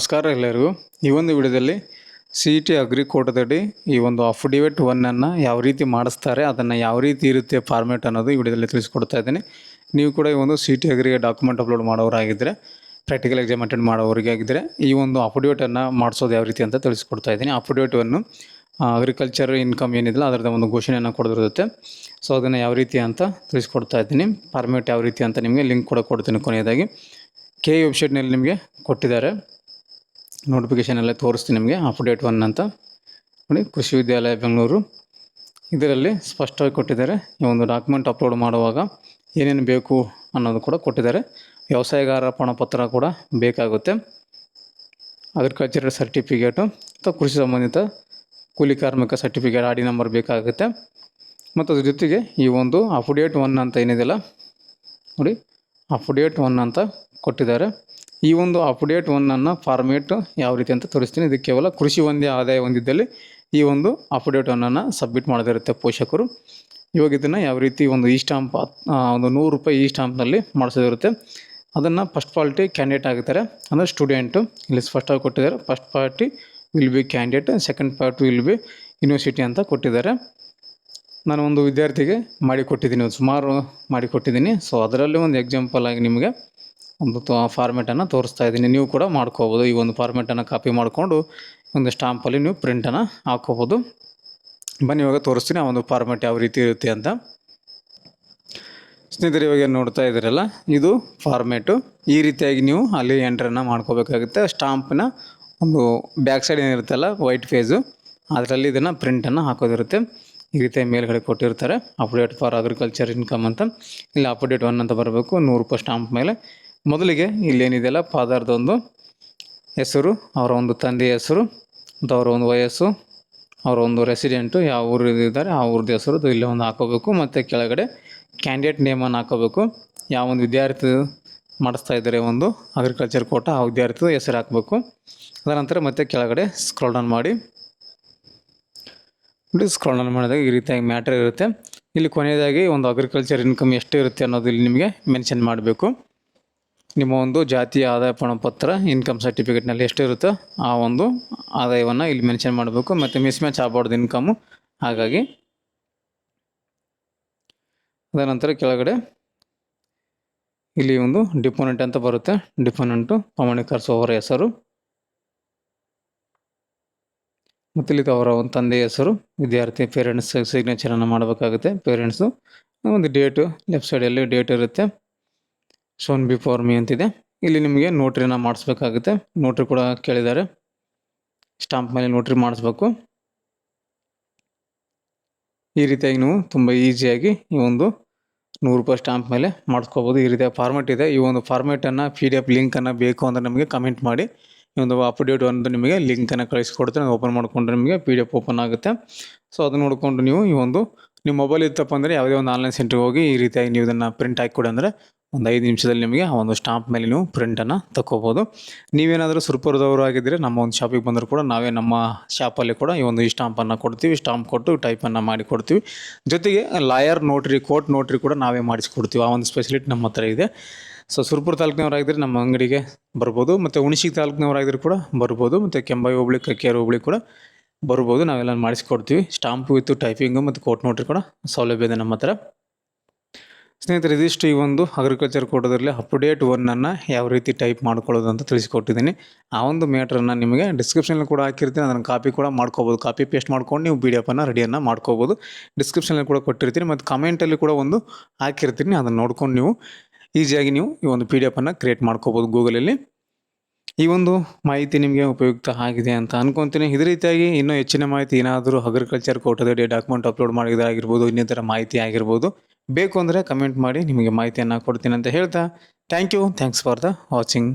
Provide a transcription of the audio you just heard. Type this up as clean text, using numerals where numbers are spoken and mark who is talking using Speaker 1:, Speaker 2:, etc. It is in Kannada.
Speaker 1: ನಮಸ್ಕಾರ ಎಲ್ಲರಿಗೂ. ಈ ಒಂದು ವಿಡಿಯೋದಲ್ಲಿ CET ಅಗ್ರಿ ಕೋಟದಡಿ ಈ ಒಂದು ಅಫಿಡವಿಟ್ 1 ಯಾವ ರೀತಿ ಮಾಡಿಸ್ತಾರೆ, ಅದನ್ನು ಯಾವ ರೀತಿ ಇರುತ್ತೆ ಫಾರ್ಮೇಟ್ ಅನ್ನೋದು ಈ ವಿಡಿಯೋದಲ್ಲಿ ತಿಳಿಸ್ಕೊಡ್ತಾ ಇದ್ದೀನಿ. ನೀವು ಕೂಡ ಈ ಒಂದು CET ಅಗ್ರಿಗೆ ಡಾಕ್ಯುಮೆಂಟ್ ಅಪ್ಲೋಡ್ ಮಾಡೋರಾಗಿದ್ದರೆ, ಪ್ರಾಕ್ಟಿಕಲ್ ಎಕ್ಸಾಮ್ ಅಟೆಂಡ್ ಮಾಡೋರಿಗಾಗಿದ್ದರೆ ಈ ಒಂದು ಅಫಿಡವಿಟನ್ನು ಮಾಡಿಸೋದು ಯಾವ ರೀತಿ ಅಂತ ತಿಳಿಸ್ಕೊಡ್ತಾ ಇದ್ದೀನಿ. ಅಫಿಡವಿಟನ್ನು ಅಗ್ರಿಕಲ್ಚರ್ ಇನ್ಕಮ್ ಏನಿಲ್ಲ ಅದರದ ಒಂದು ಘೋಷಣೆಯನ್ನು ಕೊಡೋದಿರುತ್ತೆ. ಸೊ ಅದನ್ನು ಯಾವ ರೀತಿ ಅಂತ ತಿಳಿಸ್ಕೊಡ್ತಾ ಇದ್ದೀನಿ. ಫಾರ್ಮೇಟ್ ಯಾವ ರೀತಿ ಅಂತ ನಿಮಗೆ ಲಿಂಕ್ ಕೂಡ ಕೊಡ್ತೀನಿ. ಕೊನೆಯದಾಗಿ KE ವೆಬ್ಸೈಟ್ನಲ್ಲಿ ನಿಮಗೆ ಕೊಟ್ಟಿದ್ದಾರೆ, ನೋಟಿಫಿಕೇಷನ್ ಎಲ್ಲ ತೋರಿಸ್ತೀನಿ ನಿಮಗೆ. ಅಫಿಡವಿಟ್ 1 ಅಂತ ನೋಡಿ, ಕೃಷಿ ವಿದ್ಯಾಲಯ ಬೆಂಗಳೂರು. ಇದರಲ್ಲಿ ಸ್ಪಷ್ಟವಾಗಿ ಕೊಟ್ಟಿದ್ದಾರೆ ಈ ಒಂದು ಡಾಕ್ಯುಮೆಂಟ್ ಅಪ್ಲೋಡ್ ಮಾಡುವಾಗ ಏನೇನು ಬೇಕು ಅನ್ನೋದು ಕೂಡ ಕೊಟ್ಟಿದ್ದಾರೆ. ವ್ಯವಸಾಯಗಾರ ಪ್ರಮಾಣಪತ್ರ ಕೂಡ ಬೇಕಾಗುತ್ತೆ, ಅಗ್ರಿಕಲ್ಚರ್ ಸರ್ಟಿಫಿಕೇಟು ಅಥವಾ ಕೃಷಿ ಸಂಬಂಧಿತ ಕೂಲಿ ಕಾರ್ಮಿಕ ಸರ್ಟಿಫಿಕೇಟ್ ಆಡಿ ನಂಬರ್ ಬೇಕಾಗುತ್ತೆ. ಮತ್ತು ಅದ್ರ ಜೊತೆಗೆ ಈ ಒಂದು ಅಫಿಡವಿಟ್ 1 ಅಂತ ಏನಿದೆಯಲ್ಲ ನೋಡಿ, ಅಫಿಡವಿಟ್ 1 ಅಂತ ಕೊಟ್ಟಿದ್ದಾರೆ. ಈ ಒಂದು ಅಫಿಡವಿಟ್ 1 ಫಾರ್ಮೇಟ್ ಯಾವ ರೀತಿ ಅಂತ ತೋರಿಸ್ತೀನಿ. ಇದು ಕೇವಲ ಕೃಷಿ ಒಂದೇ ಆದಾಯ ಹೊಂದಿದ್ದಲ್ಲಿ ಈ ಒಂದು ಅಫಿಡವಿಟ್ 1 ಸಬ್ಮಿಟ್ ಮಾಡೋದಿರುತ್ತೆ ಪೋಷಕರು. ಇವಾಗ ಇದನ್ನು ಯಾವ ರೀತಿ ಒಂದು ಈ ಸ್ಟಾಂಪ್ ಒಂದು ₹100 ಈ ಸ್ಟಾಂಪ್ನಲ್ಲಿ ಮಾಡಿಸೋದಿರುತ್ತೆ. ಅದನ್ನು ಫಸ್ಟ್ ಪಾರ್ಟಿ ಕ್ಯಾಂಡಿಡೇಟ್ ಆಗಿರ್ತಾರೆ, ಅಂದರೆ ಸ್ಟೂಡೆಂಟು. ಇಲ್ಲಿ ಸ್ಪಷ್ಟವಾಗಿ ಕೊಟ್ಟಿದ್ದಾರೆ, first party will be candidate, second party will be university ಅಂತ ಕೊಟ್ಟಿದ್ದಾರೆ. ನಾನು ಒಂದು ವಿದ್ಯಾರ್ಥಿಗೆ ಮಾಡಿಕೊಟ್ಟಿದ್ದೀನಿ, ಸುಮಾರು ಮಾಡಿಕೊಟ್ಟಿದ್ದೀನಿ. ಸೊ ಅದರಲ್ಲಿ ಒಂದು ಎಕ್ಸಾಂಪಲ್ ಆಗಿ ನಿಮಗೆ ಒಂದು ಫಾರ್ಮೇಟನ್ನು ತೋರಿಸ್ತಾ ಇದ್ದೀನಿ. ನೀವು ಕೂಡ ಮಾಡ್ಕೋಬೋದು. ಈ ಒಂದು ಫಾರ್ಮೇಟನ್ನು ಕಾಪಿ ಮಾಡಿಕೊಂಡು ಒಂದು ಸ್ಟಾಂಪಲ್ಲಿ ನೀವು ಪ್ರಿಂಟನ್ನು ಹಾಕ್ಕೋಬೋದು. ಬನ್ನಿ ಇವಾಗ ತೋರಿಸ್ತೀನಿ ಆ ಒಂದು ಫಾರ್ಮೇಟ್ ಯಾವ ರೀತಿ ಇರುತ್ತೆ ಅಂತ. ಸ್ನೇಹಿತರೆ, ಇವಾಗ ನೋಡ್ತಾ ಇದ್ದೀರಲ್ಲ, ಇದು ಫಾರ್ಮೇಟು. ಈ ರೀತಿಯಾಗಿ ನೀವು ಅಲ್ಲಿ ಎಂಟ್ರನ್ನು ಮಾಡ್ಕೋಬೇಕಾಗುತ್ತೆ. ಸ್ಟಾಂಪಿನ ಒಂದು ಬ್ಯಾಕ್ ಸೈಡ್ ಏನಿರುತ್ತಲ್ಲ ವೈಟ್ ಪೇಜು, ಅದರಲ್ಲಿ ಇದನ್ನು ಪ್ರಿಂಟನ್ನು ಹಾಕೋದಿರುತ್ತೆ. ಈ ರೀತಿ ಮೇಲ್ಗಡೆ ಕೊಟ್ಟಿರ್ತಾರೆ ಅಫಿಡವಿಟ್ ಫಾರ್ ಅಗ್ರಿಕಲ್ಚರ್ ಇನ್ಕಮ್ ಅಂತ. ಇಲ್ಲಿ ಅಫಿಡವಿಟ್ 1 ಅಂತ ಬರಬೇಕು, ₹100 ಸ್ಟಾಂಪ್ ಮೇಲೆ. ಮೊದಲಿಗೆ ಇಲ್ಲೇನಿದೆಯಲ್ಲ ಫಾದರ್ದೊಂದು ಹೆಸರು, ಅವರ ಒಂದು ತಂದೆಯ ಹೆಸರು ಮತ್ತು ಅವರ ಒಂದು ವಯಸ್ಸು, ಅವರ ಒಂದು ರೆಸಿಡೆಂಟು, ಯಾವ ಊರಿದ್ದಾರೆ ಆ ಊರದ್ದು ಹೆಸರು ಇಲ್ಲೇ ಒಂದು ಹಾಕೋಬೇಕು. ಮತ್ತು ಕೆಳಗಡೆ ಕ್ಯಾಂಡಿಡೇಟ್ ನೇಮನ್ನು ಹಾಕೋಬೇಕು. ಯಾವ ಒಂದು ವಿದ್ಯಾರ್ಥಿ ಮಾಡಿಸ್ತಾ ಇದ್ದಾರೆ ಒಂದು ಅಗ್ರಿಕಲ್ಚರ್ ಕೋಟ, ಆ ವಿದ್ಯಾರ್ಥಿ ಹೆಸರು ಹಾಕಬೇಕು. ಅದರ ನಂತರ ಮತ್ತೆ ಕೆಳಗಡೆ ಸ್ಕ್ರೋಲ್ ಡೌನ್ ಮಾಡಿ ಸ್ಕ್ರೋಲ್ ಡೌನ್ ಮಾಡಿದಾಗ ಈ ರೀತಿಯಾಗಿ ಮ್ಯಾಟ್ರ್ ಇರುತ್ತೆ. ಇಲ್ಲಿ ಕೊನೆಯದಾಗಿ ಒಂದು ಅಗ್ರಿಕಲ್ಚರ್ ಇನ್ಕಮ್ ಎಷ್ಟು ಇರುತ್ತೆ ಅನ್ನೋದು ಇಲ್ಲಿ ನಿಮಗೆ ಮೆನ್ಷನ್ ಮಾಡಬೇಕು. ನಿಮ್ಮ ಒಂದು ಜಾತಿಯ ಆದಾಯ ಪ್ರಮಾಣಪತ್ರ ಇನ್ಕಮ್ ಸರ್ಟಿಫಿಕೇಟ್ನಲ್ಲಿ ಎಷ್ಟು ಇರುತ್ತೋ ಆ ಒಂದು ಆದಾಯವನ್ನು ಇಲ್ಲಿ ಮೆನ್ಷನ್ ಮಾಡಬೇಕು. ಮತ್ತು ಮಿಸ್ಮ್ಯಾಚ್ ಆಗಬಾರ್ದು ಇನ್ಕಮು. ಹಾಗಾಗಿ ಅದರ ನಂತರ ಕೆಳಗಡೆ ಇಲ್ಲಿ ಒಂದು ಡಿಪೋನೆಂಟ್ ಅಂತ ಬರುತ್ತೆ. ಡಿಪೋನೆಂಟು ಪ್ರಮಾಣೀಕರಿಸುವವರ ಹೆಸರು, ಮತ್ತು ಇಲ್ಲಿ ಅವರ ಒಂದು ತಂದೆಯ ಹೆಸರು, ವಿದ್ಯಾರ್ಥಿ ಪೇರೆಂಟ್ಸ್ ಸಿಗ್ನೇಚರನ್ನು ಮಾಡಬೇಕಾಗುತ್ತೆ. ಪೇರೆಂಟ್ಸು ಒಂದು ಡೇಟು ಲೆಫ್ಟ್ ಸೈಡಲ್ಲಿ ಡೇಟ್ ಇರುತ್ತೆ. ಶೋನ್ ಬಿಫೋರ್ ಮೀ ಅಂತಿದೆ. ಇಲ್ಲಿ ನಿಮಗೆ ನೋಟ್ರಿನ ಮಾಡಿಸ್ಬೇಕಾಗುತ್ತೆ. ನೋಟ್ರಿ ಕೂಡ ಕೇಳಿದ್ದಾರೆ, ಸ್ಟಾಂಪ್ ಮೇಲೆ ನೋಟ್ರಿ ಮಾಡಿಸ್ಬೇಕು. ಈ ರೀತಿಯಾಗಿ ನೀವು ತುಂಬ ಈಸಿಯಾಗಿ ಈ ಒಂದು ₹100 ಸ್ಟಾಂಪ್ ಮೇಲೆ ಮಾಡಿಸ್ಕೋಬೋದು. ಈ ರೀತಿಯ ಫಾರ್ಮೇಟ್ ಇದೆ. ಈ ಒಂದು ಫಾರ್ಮೇಟನ್ನು PDF ಲಿಂಕನ್ನು ಬೇಕು ಅಂದರೆ ನಮಗೆ ಕಮೆಂಟ್ ಮಾಡಿ. ಈ ಒಂದು ಅಫಿಡವಿಟ್ 1 ನಿಮಗೆ ಲಿಂಕನ್ನು ಕಳಿಸ್ಕೊಡ್ತೀನಿ. ಓಪನ್ ಮಾಡಿಕೊಂಡ್ರೆ ನಿಮಗೆ PDF ಓಪನ್ ಆಗುತ್ತೆ. ಸೊ ಅದನ್ನು ನೋಡಿಕೊಂಡು ನೀವು ಈ ಒಂದು ನಿಮ್ಮ ಮೊಬೈಲ್ ಇತ್ತಪ್ಪ ಅಂದರೆ ಯಾವುದೇ ಒಂದು ಆನ್ಲೈನ್ ಸೆಂಟ್ರಿಗೆ ಹೋಗಿ ಈ ರೀತಿಯಾಗಿ ನೀವು ಇದನ್ನು ಪ್ರಿಂಟ್ ಹಾಕಿಕೊಡಿ ಅಂದರೆ ಒಂದು 5 ನಿಮಿಷದಲ್ಲಿ ನಿಮಗೆ ಆ ಒಂದು ಸ್ಟಾಂಪ್ ಮೇಲೆ ನೀವು ಪ್ರಿಂಟನ್ನು ತಗೋಬೋದು. ನೀವೇನಾದರೂ ಸುರಪುರದವರು ಆಗಿದ್ದರೆ ನಮ್ಮ ಒಂದು ಶಾಪಿಗೆ ಬಂದರೂ ಕೂಡ ನಾವೇ ನಮ್ಮ ಶಾಪಲ್ಲಿ ಕೂಡ ಈ ಒಂದು ಸ್ಟಾಂಪನ್ನು ಕೊಡ್ತೀವಿ. ಸ್ಟಾಂಪ್ ಕೊಟ್ಟು ಟೈಪನ್ನು ಮಾಡಿ ಕೊಡ್ತೀವಿ. ಜೊತೆಗೆ ಲಾಯರ್ ನೋಟ್ರಿ, ಕೋರ್ಟ್ ನೋಟ್ರಿ ಕೂಡ ನಾವೇ ಮಾಡಿಸ್ಕೊಡ್ತೀವಿ. ಆ ಒಂದು ಸ್ಪೆಸಿಲಿಟಿ ನಮ್ಮ ಹತ್ರ ಇದೆ. ಸೊ ಸುರಪುರ ತಾಲೂಕಿನವರಾಗಿದ್ದರೆ ನಮ್ಮ ಅಂಗಡಿಗೆ ಬರ್ಬೋದು, ಮತ್ತು ಹುಣಸಗಿ ತಾಲೂಕಿನವರಾಗಿದ್ದರೆ ಕೂಡ ಬರ್ಬೋದು, ಮತ್ತು ಕೆಂಬಾಯಿ ಹೋಬಳಿ, ಕಕ್ಕೇರಿ ಹೋಬಳಿ ಕೂಡ ಬರ್ಬೋದು. ನಾವೆಲ್ಲ ಮಾಡಿಸ್ಕೊಡ್ತೀವಿ. ಸ್ಟಾಂಪು ವಿತ್ ಟೈಪಿಂಗು ಮತ್ತು ಕೋರ್ಟ್ ನೋಟ್ರಿ ಕೂಡ ಸೌಲಭ್ಯ ಇದೆ ನಮ್ಮ ಹತ್ರ. ಸ್ನೇಹಿತರೆ, ಇದಿಷ್ಟು ಈ ಒಂದು ಅಗ್ರಿಕಲ್ಚರ್ ಕೋಟದಲ್ಲಿ ಅಫಿಡವಿಟ್ 1 ಯಾವ ರೀತಿ ಟೈಪ್ ಮಾಡ್ಕೊಳ್ಳೋದು ಅಂತ ತಿಳಿಸಿಕೊಟ್ಟಿದ್ದೀನಿ. ಆ ಒಂದು ಮ್ಯಾಟ್ರನ್ನು ನಿಮಗೆ ಡಿಸ್ಕ್ರಿಪ್ಷನಲ್ಲಿ ಕೂಡ ಹಾಕಿರ್ತೀನಿ. ಅದನ್ನು ಕಾಪಿ ಕೂಡ ಮಾಡ್ಕೋಬೋದು. ಕಾಪಿ ಪೇಸ್ಟ್ ಮಾಡ್ಕೊಂಡು ನೀವು PDF ರೆಡಿಯನ್ನು ಮಾಡ್ಕೋಬೋದು. ಡಿಸ್ಕ್ರಿಪ್ಷನಲ್ಲಿ ಕೂಡ ಕೊಟ್ಟಿರ್ತೀನಿ, ಮತ್ತು ಕಮೆಂಟಲ್ಲಿ ಕೂಡ ಒಂದು ಹಾಕಿರ್ತೀನಿ. ಅದನ್ನು ನೋಡ್ಕೊಂಡು ನೀವು ಈಸಿಯಾಗಿ ನೀವು ಈ ಒಂದು PDF ಕ್ರಿಯೇಟ್ ಮಾಡ್ಕೋಬೋದು ಗೂಗಲಲ್ಲಿ. ಈ ಒಂದು ಮಾಹಿತಿ ನಿಮಗೆ ಉಪಯುಕ್ತ ಆಗಿದೆ ಅಂತ ಅನ್ಕೊತೀನಿ. ಇದೇ ರೀತಿಯಾಗಿ ಇನ್ನೂ ಹೆಚ್ಚಿನ ಮಾಹಿತಿ ಏನಾದರೂ ಅಗ್ರಿಕಲ್ಚರ್ ಕೋಟದಡಿ ಡಾಕ್ಯುಮೆಂಟ್ ಅಪ್ಲೋಡ್ ಮಾಡಿದಾಗಿರ್ಬೋದು, ಇನ್ನಿತರ ಮಾಹಿತಿ ಆಗಿರ್ಬೋದು ಬೇಕು ಅಂದರೆ ಕಮೆಂಟ್ ಮಾಡಿ, ನಿಮಗೆ ಮಾಹಿತಿಯನ್ನು ಕೊಡ್ತೀನಿ ಅಂತ ಹೇಳ್ತಾ ಥ್ಯಾಂಕ್ಸ್ ಫಾರ್ ದ ವಾಚಿಂಗ್.